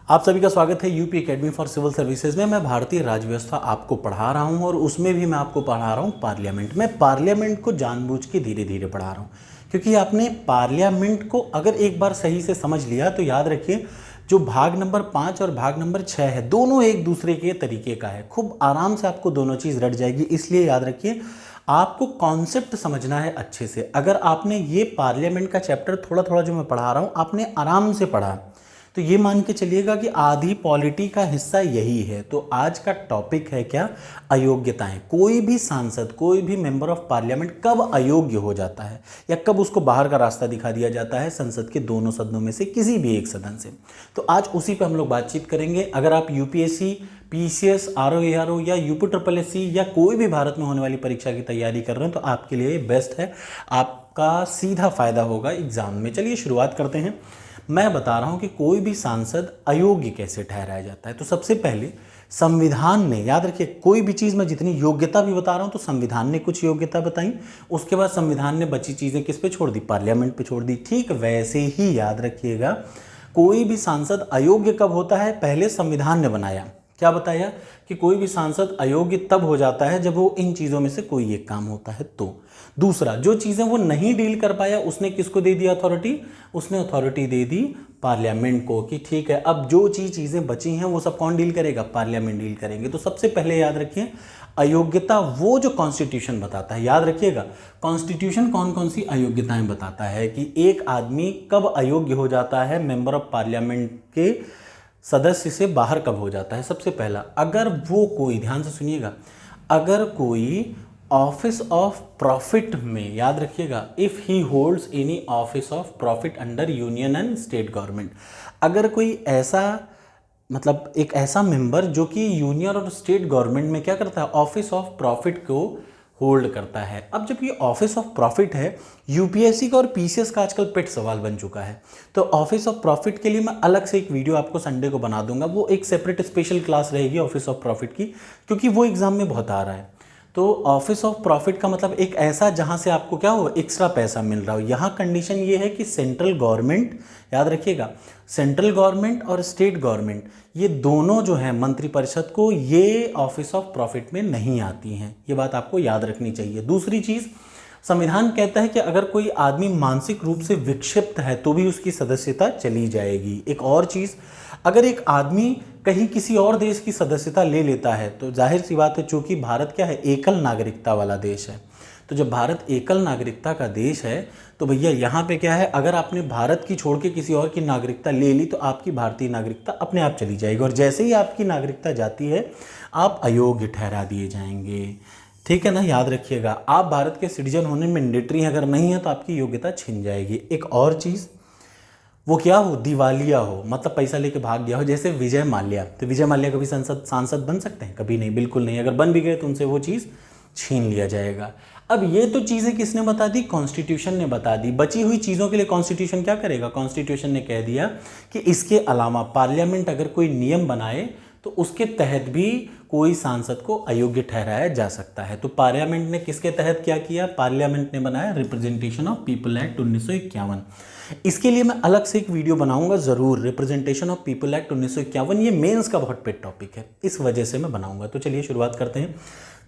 आप सभी का स्वागत है UP academy for civil services में। मैं भारतीय राज्य व्यवस्था आपको पढ़ा रहा हूं और उसमें भी मैं आपको पढ़ा रहा हूं पार्लियामेंट। मैं पार्लियामेंट को जानबूझ के धीरे धीरे पढ़ा रहा हूं क्योंकि आपने पार्लियामेंट को अगर एक बार सही से समझ लिया तो याद रखिए जो भाग नंबर 5 और भाग नंबर 6 है दोनों एक दूसरे के तरीके का है। खूब आराम से आपको दोनों चीज़ रट जाएगी। इसलिए याद रखिए आपको कॉन्सेप्ट समझना है अच्छे से। अगर आपने ये पार्लियामेंट का चैप्टर थोड़ा थोड़ा जो मैं पढ़ा रहा हूँ आपने आराम से पढ़ा तो ये मान के चलिएगा कि आधी पॉलिटी का हिस्सा यही है। तो आज का टॉपिक है क्या? अयोग्यताएं। कोई भी सांसद, कोई भी मेंबर ऑफ पार्लियामेंट कब अयोग्य हो जाता है या कब उसको बाहर का रास्ता दिखा दिया जाता है संसद के दोनों सदनों में से किसी भी एक सदन से। तो आज उसी पर हम लोग बातचीत करेंगे। अगर आप यूपीएससी, पीसीएस, आरओ या यूपी ट्रिपल एससी या कोई भी भारत में होने वाली परीक्षा की तैयारी कर रहे हैं तो आपके लिए बेस्ट है, आपका सीधा फायदा होगा एग्जाम में। चलिए शुरुआत करते हैं। मैं बता रहा हूं कि कोई भी सांसद अयोग्य कैसे ठहराया जाता है। तो सबसे पहले संविधान ने, याद रखिए कोई भी चीज़ मैं जितनी योग्यता भी बता रहा हूं तो संविधान ने कुछ योग्यता बताई, उसके बाद संविधान ने बची चीज़ें किस पे छोड़ दी? पार्लियामेंट पे छोड़ दी। ठीक वैसे ही याद रखिएगा कोई भी सांसद अयोग्य कब होता है? पहले संविधान ने बनाया, क्या बताया कि कोई भी सांसद अयोग्य तब हो जाता है जब वो इन चीज़ों में से कोई एक काम होता है। तो दूसरा, जो चीज़ें वो नहीं डील कर पाया उसने किसको दे दी अथॉरिटी? उसने अथॉरिटी दे दी पार्लियामेंट को कि ठीक है अब जो चीज़ें बची हैं वो सब कौन डील करेगा? पार्लियामेंट डील करेंगे। तो सबसे पहले याद रखिए अयोग्यता वो जो कॉन्स्टिट्यूशन बताता है। याद रखिएगा कॉन्स्टिट्यूशन कौन कौन सी अयोग्यताएं बताता है कि एक आदमी कब अयोग्य हो जाता है, मेंबर ऑफ पार्लियामेंट के सदस्य से बाहर कब हो जाता है। सबसे पहला, अगर वो कोई, ध्यान से सुनिएगा, अगर कोई ऑफिस ऑफ प्रॉफिट में, याद रखिएगा if he holds any office of profit under union and state government, अगर कोई ऐसा मतलब एक ऐसा मेंबर जो कि यूनियन और स्टेट गवर्नमेंट में क्या करता है? ऑफिस ऑफ प्रॉफिट को होल्ड करता है। अब जब ये ऑफिस ऑफ प्रॉफिट है, यूपीएससी का और पीसीएस का आजकल पेट सवाल बन चुका है। तो ऑफिस ऑफ प्रॉफिट के लिए मैं अलग से एक वीडियो आपको संडे को बना दूंगा, वो एक सेपरेट स्पेशल क्लास रहेगी ऑफिस ऑफ प्रॉफिट की, क्योंकि वो एग्जाम में बहुत आ रहा है। तो ऑफिस ऑफ प्रॉफिट का मतलब एक ऐसा जहां से आपको क्या हो, एक्स्ट्रा पैसा मिल रहा हो। यहाँ कंडीशन ये है कि सेंट्रल गवर्नमेंट, याद रखिएगा सेंट्रल गवर्नमेंट और स्टेट गवर्नमेंट ये दोनों जो है मंत्रिपरिषद को ये ऑफिस ऑफ प्रॉफिट में नहीं आती हैं। ये बात आपको याद रखनी चाहिए। दूसरी चीज़, संविधान कहता है कि अगर कोई आदमी मानसिक रूप से विक्षिप्त है तो भी उसकी सदस्यता चली जाएगी। एक और चीज़, अगर एक आदमी कहीं किसी और देश की सदस्यता ले लेता है तो जाहिर सी बात है, चूंकि भारत क्या है, एकल नागरिकता वाला देश है। तो जब भारत एकल नागरिकता का देश है तो भैया यहाँ पे क्या है, अगर आपने भारत की छोड़ के किसी और की नागरिकता ले ली तो आपकी भारतीय नागरिकता अपने आप चली जाएगी और जैसे ही आपकी नागरिकता जाती है आप अयोग्य ठहरा दिए जाएंगे। ठीक है ना, याद रखिएगा आप भारत के सिटीजन होने मैंडेटरी अगर नहीं है तो आपकी योग्यता छिन जाएगी। एक और चीज़, वो क्या हो, दिवालिया हो, मतलब पैसा लेके भाग गया हो, जैसे विजय माल्या। तो विजय माल्या कभी सांसद बन सकते हैं? कभी नहीं, बिल्कुल नहीं। अगर बन भी गए तो उनसे वो चीज़ छीन लिया जाएगा। अब ये तो चीज़ें किसने बता दी? कॉन्स्टिट्यूशन ने बता दी। बची हुई चीज़ों के लिए कॉन्स्टिट्यूशन क्या करेगा? कॉन्स्टिट्यूशन ने कह दिया कि इसके अलावा पार्लियामेंट अगर कोई नियम बनाए तो उसके तहत भी कोई सांसद को अयोग्य ठहराया जा सकता है। तो पार्लियामेंट ने किसके तहत क्या किया? पार्लियामेंट ने बनाया रिप्रेजेंटेशन ऑफ पीपल एक्ट 1951। इसके लिए मैं अलग से एक वीडियो बनाऊंगा ज़रूर, रिप्रेजेंटेशन ऑफ पीपल एक्ट 1951। ये मेंस का बहुत पेट टॉपिक है, इस वजह से मैं बनाऊंगा। तो चलिए शुरुआत करते हैं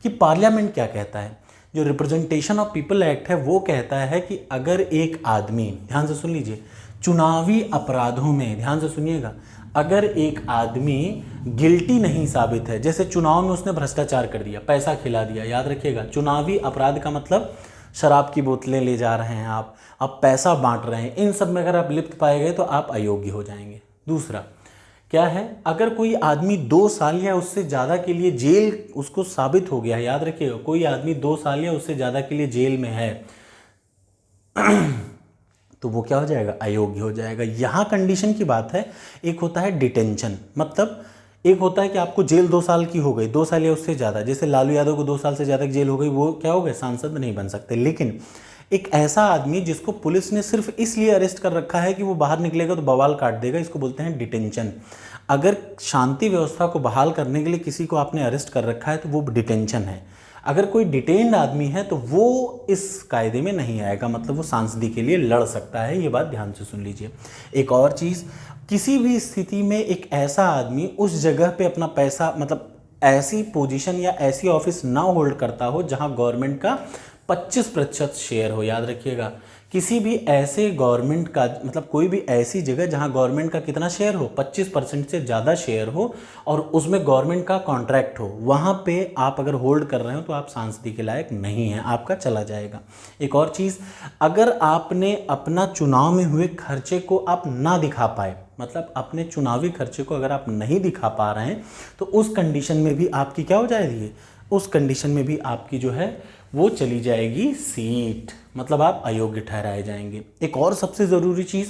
कि पार्लियामेंट क्या कहता है। जो रिप्रेजेंटेशन ऑफ पीपल एक्ट है वो कहता है कि अगर एक आदमी, ध्यान से सुन लीजिए, चुनावी अपराधों में, ध्यान से सुनिएगा, अगर एक आदमी गिल्टी नहीं साबित है, जैसे चुनाव में उसने भ्रष्टाचार कर दिया, पैसा खिला दिया, याद रखिएगा चुनावी अपराध का मतलब शराब की बोतलें ले जा रहे हैं आप पैसा बांट रहे हैं, इन सब में अगर आप लिप्त पाए गए तो आप अयोग्य हो जाएंगे। दूसरा क्या है, अगर कोई आदमी 2 साल या उससे ज़्यादा के लिए जेल उसको साबित हो गया है, याद रखिएगा कोई आदमी 2 साल या उससे ज़्यादा के लिए जेल में है तो वो क्या हो जाएगा? अयोग्य हो जाएगा। यहाँ कंडीशन की बात है। एक होता है डिटेंशन, मतलब एक होता है कि आपको जेल 2 साल की हो गई, 2 साल या उससे ज़्यादा, जैसे लालू यादव को 2 साल से ज़्यादा की जेल हो गई, वो क्या हो गए? सांसद नहीं बन सकते। लेकिन एक ऐसा आदमी जिसको पुलिस ने सिर्फ इसलिए अरेस्ट कर रखा है कि वो बाहर निकलेगा तो बवाल काट देगा, इसको बोलते हैं डिटेंशन। अगर शांति व्यवस्था को बहाल करने के लिए किसी को आपने अरेस्ट कर रखा है तो वो डिटेंशन है। अगर कोई डिटेन्ड आदमी है तो वो इस कायदे में नहीं आएगा, मतलब वो सांसदी के लिए लड़ सकता है। ये बात ध्यान से सुन लीजिए। एक और चीज़, किसी भी स्थिति में एक ऐसा आदमी उस जगह पे अपना पैसा मतलब ऐसी पोजीशन या ऐसी ऑफिस ना होल्ड करता हो जहां गवर्नमेंट का 25% शेयर हो। याद रखिएगा, किसी भी ऐसे गवर्नमेंट का मतलब कोई भी ऐसी जगह जहां गवर्नमेंट का कितना शेयर हो, 25% से ज़्यादा शेयर हो और उसमें गवर्नमेंट का कॉन्ट्रैक्ट हो, वहां पे आप अगर होल्ड कर रहे हो तो आप सांसदी के लायक नहीं हैं, आपका चला जाएगा। एक और चीज़, अगर आपने अपना चुनाव में हुए खर्चे को आप ना दिखा पाए, मतलब अपने चुनावी खर्चे को अगर आप नहीं दिखा पा रहे हैं, तो उस कंडीशन में भी आपकी क्या हो जाएगी, उस कंडीशन में भी आपकी जो है वो चली जाएगी सीट, मतलब आप अयोग्य ठहराए जाएंगे। एक और सबसे ज़रूरी चीज़,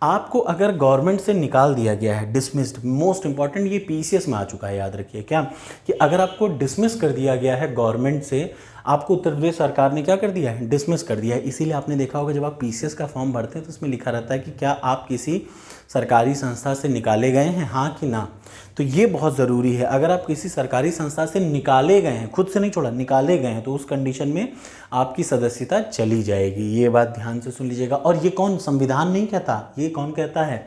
आपको अगर गवर्नमेंट से निकाल दिया गया है, डिसमिस्ड, मोस्ट इंपॉर्टेंट, ये पीसीएस में आ चुका है, याद रखिए क्या, कि अगर आपको डिसमिस कर दिया गया है गवर्नमेंट से, आपको उत्तर प्रदेश सरकार ने क्या कर दिया है, डिसमिस कर दिया है। इसीलिए आपने देखा होगा जब आप पीसीएस का फॉर्म भरते हैं तो उसमें लिखा रहता है कि क्या आप किसी सरकारी संस्था से निकाले गए हैं, हाँ कि ना। तो ये बहुत ज़रूरी है, अगर आप किसी सरकारी संस्था से निकाले गए हैं, खुद से नहीं छोड़ा, निकाले गए हैं, तो उस कंडीशन में आपकी सदस्यता चली जाएगी। ये बात ध्यान से सुन लीजिएगा। और ये कौन, संविधान नहीं कहता, ये कौन कहता है,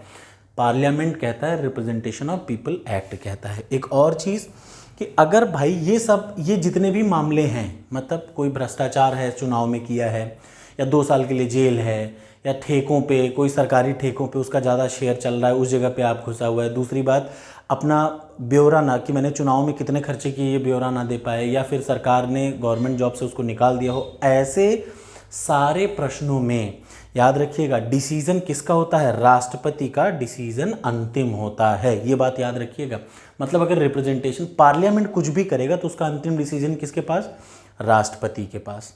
पार्लियामेंट कहता है, रिप्रेजेंटेशन ऑफ पीपल एक्ट कहता है। एक और चीज़ कि अगर भाई ये जितने भी मामले हैं, मतलब कोई भ्रष्टाचार है चुनाव में किया है, या 2 साल के लिए जेल है, या ठेकों पे, कोई सरकारी ठेकों पे उसका ज़्यादा शेयर चल रहा है, उस जगह पे आप घुसा हुआ है। दूसरी बात, अपना ब्यौरा ना, कि मैंने चुनाव में कितने खर्चे किए ये ब्यौरा ना दे पाए, या फिर सरकार ने गवर्नमेंट जॉब से उसको निकाल दिया हो, ऐसे सारे प्रश्नों में याद रखिएगा डिसीजन किसका होता है, राष्ट्रपति का डिसीजन अंतिम होता है। ये बात याद रखिएगा। मतलब अगर रिप्रेजेंटेशन पार्लियामेंट कुछ भी करेगा तो उसका अंतिम डिसीजन किसके पास, राष्ट्रपति के पास।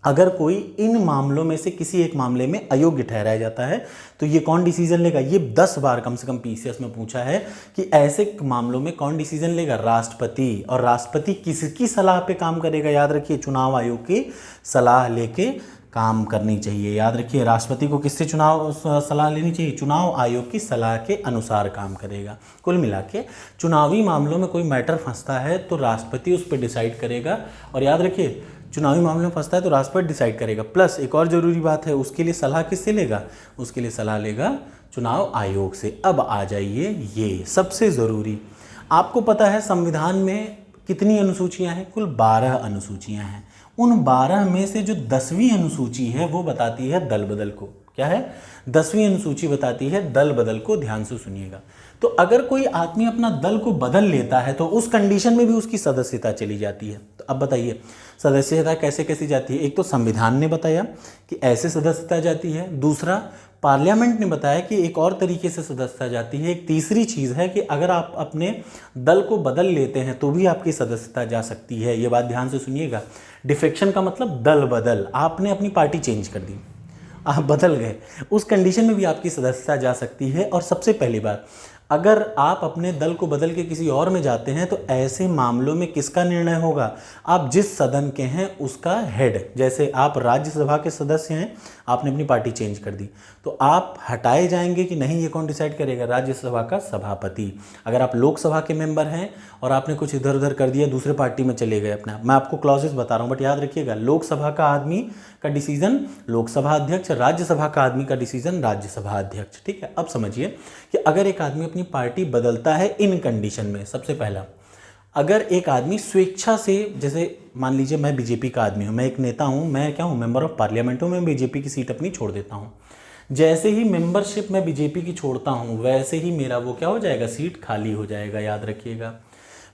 अगर कोई इन मामलों में से किसी एक मामले में अयोग्य ठहराया जाता है तो ये कौन डिसीजन लेगा, ये 10 बार कम से कम पीसीएस में पूछा है कि ऐसे मामलों में कौन डिसीजन लेगा, राष्ट्रपति। और राष्ट्रपति किसकी सलाह पे काम करेगा, याद रखिए, चुनाव आयोग की सलाह लेके काम करनी चाहिए। याद रखिए, राष्ट्रपति को किससे चुनाव सलाह लेनी चाहिए, चुनाव आयोग की सलाह के अनुसार काम करेगा। कुल मिला के चुनावी मामलों में कोई मैटर फंसता है तो राष्ट्रपति उस पर डिसाइड करेगा। और याद रखिए, चुनावी मामले में फंसता है तो राष्ट्रपति डिसाइड करेगा। प्लस एक और ज़रूरी बात है, उसके लिए सलाह किससे लेगा, उसके लिए सलाह लेगा चुनाव आयोग से। अब आ जाइए ये सबसे ज़रूरी, आपको पता है संविधान में कितनी अनुसूचियां हैं, कुल 12 अनुसूचियां हैं। उन 12 में से जो 10वीं अनुसूची है वो बताती है दल बदल को। क्या है, 10वीं अनुसूची बताती है दल बदल को। ध्यान से सुनिएगा। तो अगर कोई आदमी अपना दल को बदल लेता है तो उस कंडीशन में भी उसकी सदस्यता चली जाती है। तो अब बताइए सदस्यता कैसे कैसे जाती है। एक तो संविधान ने बताया कि ऐसे सदस्यता जाती है, दूसरा पार्लियामेंट ने बताया कि एक और तरीके से सदस्यता जाती है, एक तीसरी चीज़ है कि अगर आप अपने दल को बदल लेते हैं तो भी आपकी सदस्यता जा सकती है। ये बात ध्यान से सुनिएगा। डिफेक्शन का मतलब दल बदल, आपने अपनी पार्टी चेंज कर दी, आप बदल गए, उस कंडीशन में भी आपकी सदस्यता जा सकती है। और सबसे पहली बात, अगर आप अपने दल को बदल के किसी और में जाते हैं तो ऐसे मामलों में किसका निर्णय होगा, आप जिस सदन के हैं उसका हेड। जैसे आप राज्यसभा के सदस्य हैं, आपने अपनी पार्टी चेंज कर दी तो आप हटाए जाएंगे कि नहीं, ये कौन डिसाइड करेगा, राज्यसभा का सभापति। अगर आप लोकसभा के मेंबर हैं और आपने कुछ इधर उधर कर दिया, दूसरे पार्टी में चले गए अपने आप, मैं आपको क्लॉजेस बता रहा हूँ बट याद रखिएगा, लोकसभा का आदमी का डिसीजन लोकसभा अध्यक्ष, राज्यसभा का आदमी का डिसीजन राज्यसभा अध्यक्ष। ठीक है, अब समझिए कि अगर एक आदमी अपनी पार्टी बदलता है इन कंडीशन में, सबसे पहला, अगर एक आदमी स्वेच्छा से, जैसे मान लीजिए मैं बीजेपी का आदमी हूँ, मैं एक नेता हूँ, मैं क्या हूँ, मेंबर ऑफ पार्लियामेंट हूँ, मैं बीजेपी की सीट अपनी छोड़ देता हूँ। जैसे ही मेंबरशिप मैं बीजेपी की छोड़ता हूँ वैसे ही मेरा वो क्या हो जाएगा, सीट खाली हो जाएगा। याद रखिएगा,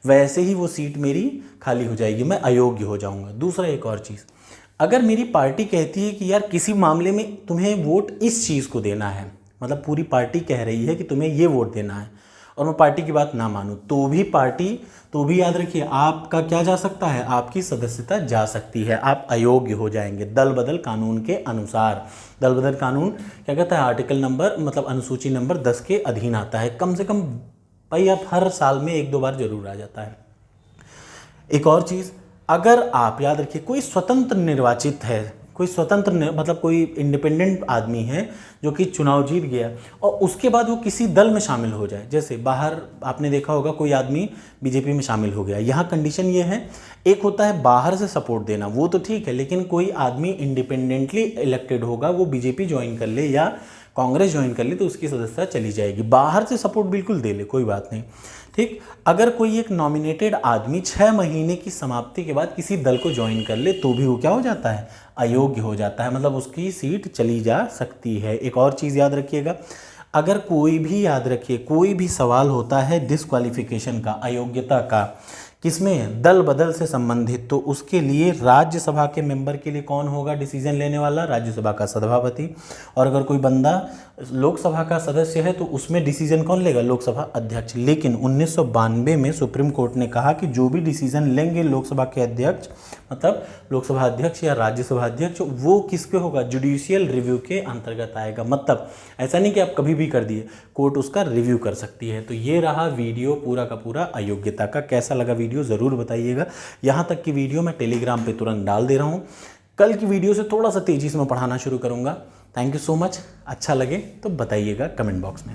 वैसे ही वो सीट मेरी खाली हो जाएगी, मैं अयोग्य हो जाऊँगा। दूसरा एक और चीज़, अगर मेरी पार्टी कहती है कि यार किसी मामले में तुम्हें वोट इस चीज़ को देना है, मतलब पूरी पार्टी कह रही है कि तुम्हें ये वोट देना है और मैं पार्टी की बात ना मानूं, तो भी याद रखिए आपका क्या जा सकता है, आपकी सदस्यता जा सकती है, आप अयोग्य हो जाएंगे दल बदल कानून के अनुसार। दल बदल कानून क्या कहता है, आर्टिकल नंबर मतलब अनुसूची नंबर 10 के अधीन आता है। कम से कम भाई आप हर साल में 1-2 बार जरूर आ जाता है। एक और चीज़, अगर आप याद रखिए कोई स्वतंत्र निर्वाचित है, कोई स्वतंत्र मतलब कोई इंडिपेंडेंट आदमी है जो कि चुनाव जीत गया और उसके बाद वो किसी दल में शामिल हो जाए, जैसे बाहर आपने देखा होगा कोई आदमी बीजेपी में शामिल हो गया, यहाँ कंडीशन ये है, एक होता है बाहर से सपोर्ट देना, वो तो ठीक है, लेकिन कोई आदमी इंडिपेंडेंटली इलेक्टेड होगा, वो बीजेपी ज्वाइन कर ले या कांग्रेस ज्वाइन कर ली तो उसकी सदस्यता चली जाएगी। बाहर से सपोर्ट बिल्कुल दे ले, कोई बात नहीं, ठीक। अगर कोई एक नॉमिनेटेड आदमी 6 महीने की समाप्ति के बाद किसी दल को ज्वाइन कर ले तो भी वो क्या हो जाता है, अयोग्य हो जाता है, मतलब उसकी सीट चली जा सकती है। एक और चीज़ याद रखिएगा, अगर कोई भी, याद रखिए, कोई भी सवाल होता है डिस्क्वालिफिकेशन का, अयोग्यता का, किसमें, दल बदल से संबंधित, तो उसके लिए राज्यसभा के मेंबर के लिए कौन होगा डिसीजन लेने वाला, राज्यसभा का सभापति। और अगर कोई बंदा लोकसभा का सदस्य है तो उसमें डिसीजन कौन लेगा, लोकसभा अध्यक्ष। लेकिन 1992 में सुप्रीम कोर्ट ने कहा कि जो भी डिसीजन लेंगे लोकसभा के अध्यक्ष, मतलब लोकसभा अध्यक्ष या राज्यसभा अध्यक्ष, वो किसके होगा, जुडिशियल रिव्यू के अंतर्गत आएगा। मतलब ऐसा नहीं कि आप कभी भी कर दिए, कोर्ट उसका रिव्यू कर सकती है। तो ये रहा वीडियो पूरा का पूरा अयोग्यता का। कैसा लगा वीडियो ज़रूर बताइएगा। यहाँ तक की वीडियो मैं टेलीग्राम पे तुरंत डाल दे रहा हूँ। कल की वीडियो से थोड़ा सा तेज़ी से मैं पढ़ाना शुरू करूँगा। Thank you so much. अच्छा लगे तो बताइएगा कमेंट बॉक्स में।